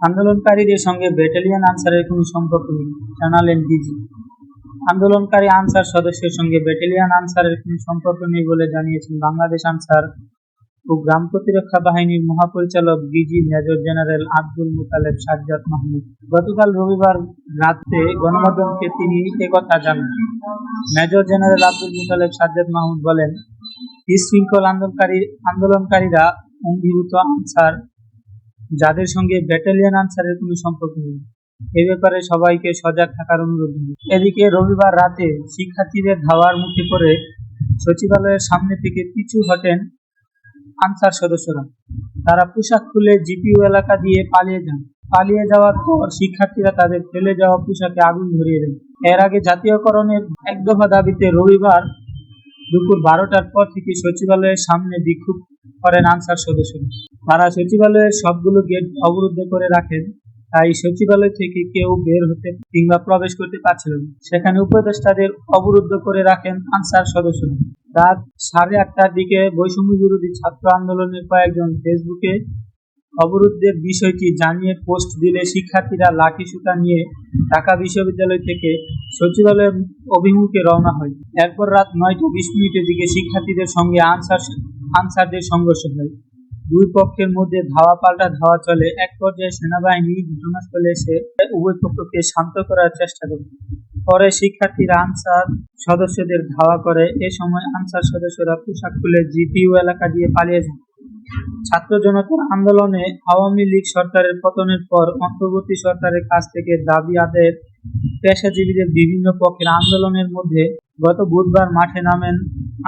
আন্দোলনকারীদের সঙ্গে ব্যাটালিয়ন আনসারের কোনো সম্পর্ক নেই, জানালেন ডিজি। আন্দোলনকারী আনসার সদস্যের সঙ্গে ব্যাটালিয়ন আনসারের কোনো সম্পর্ক নেই বলে জানিয়েছেন বাংলাদেশ আনসার ও গ্রাম প্রতিরক্ষা বাহিনীর মহাপরিচালক DG major general Abdul Mutaleb Sajjad Mahmud. গতকাল রবিবার রাতে গণমাধ্যমকে তিনি একথা জানান। মেজর জেনারেল আব্দুল মুতালেব সাজ্জাদ মাহমুদ বলেন, বিশৃঙ্খল আন্দোলনকারীরা অঙ্গীভূত আনসার, যাদের সঙ্গে ব্যাটালিয়ন আনসারের কোনো সম্পর্ক নেই। এ ব্যাপারে সবাইকে সজাগ থাকার অনুরোধ। এদিকে রবিবার রাতে শিক্ষার্থীদের ধাওয়ার মুখে পড়ে সচিবালয়ের সামনে থেকে পিছু হটেন আনসার সদস্যরা। তারা পোশাক খুলে জিপিইউ এলাকা দিয়ে পালিয়ে যান। পালিয়ে যাওয়ার পর শিক্ষার্থীরা তাদের ফেলে যাওয়া পোশাকে আগুন ধরিয়ে দেন। এর আগে জাতীয়করণের এক দফা দাবিতে রবিবার দুপুর 12টার পর থেকে সচিবালয়ের সামনে বিক্ষোভ করেন আনসার সদস্যরা। তারা সচিবালয়ের সবগুলো গেট অবরুদ্ধ করে রাখেন, তাই সচিবালয় থেকে কেউ বের হতে কিংবা প্রবেশ করতে পারছিল না। সেখানে উপদেষ্টাদের অবরুদ্ধ করে রাখেন আনসার সদস্যরা। রাত 8:30টার দিকে বৈষম্য বিরোধী ছাত্র আন্দোলনের কয়েকজন ফেসবুকে অবরোধের বিষয়টি জানিয়ে পোস্ট দিলে শিক্ষার্থীরা লাঠি সুতা নিয়ে ঢাকা বিশ্ববিদ্যালয় থেকে সচিবালয়ের অভিমুখে রওনা হয়। এরপর রাত 9:20 দিকে শিক্ষার্থীদের সঙ্গে আনসারদের সংঘর্ষ হয়। দুই পক্ষের মধ্যে ধাওয়া পাল্টা ধাওয়া চলে। এক পর্যায়ে সেনাবাহিনী ঘটনাস্থলে এসে উভয় পক্ষকে শান্ত করার চেষ্টা করে। পরে শিক্ষার্থীরা আনসার সদস্যদের ধাওয়া করে। এ সময় আনসার সদস্যরা পোশাক খুলে জিপিইউ এলাকা দিয়ে পালিয়ে যান। ছাত্র জনতার আন্দোলনে আওয়ামী লীগ সরকারের পতনের পর অন্তর্বর্তী সরকারের কাছ থেকে দাবি আদায়ের পেশাজীবীদের বিভিন্ন পক্ষের আন্দোলনের মধ্যে গত বুধবার মাঠে নামেন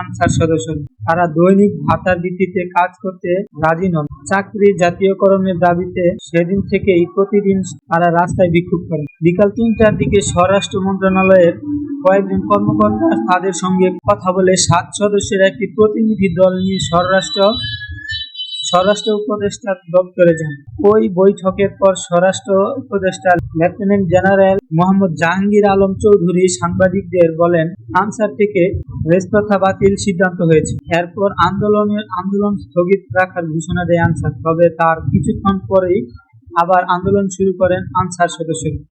আনসার সদস্যরা। তারা দৈনিক ভাতার ভিত্তিতে কাজ করতে রাজি নন। চাকরি জাতীয়করণের দাবিতে সেদিন থেকেই প্রতিদিন তারা রাস্তায় বিক্ষোভ করেন। বিকাল 3টার দিকে স্বরাষ্ট্র মন্ত্রণালয়ের কয়েকজন কর্মকর্তা তাদের সঙ্গে কথা বলে 7 সদস্যের একটি প্রতিনিধি দল নিয়ে স্বরাষ্ট্র উপদেষ্টার দপ্তরে যান। ওই বৈঠকের পর স্বরাষ্ট্র উপদেষ্টা লেফটেন্যান্ট জেনারেল মোহাম্মদ জাহাঙ্গীর আলম চৌধুরী সাংবাদিকদের বলেন, আনসার থেকে রেসপ্রথা বাতিল সিদ্ধান্ত হয়েছে। এরপর আন্দোলন স্থগিত রাখার ঘোষণা দেয় আনসার। তবে তার কিছুক্ষণ পরেই আবার আন্দোলন শুরু করেন আনসার সদস্যরা।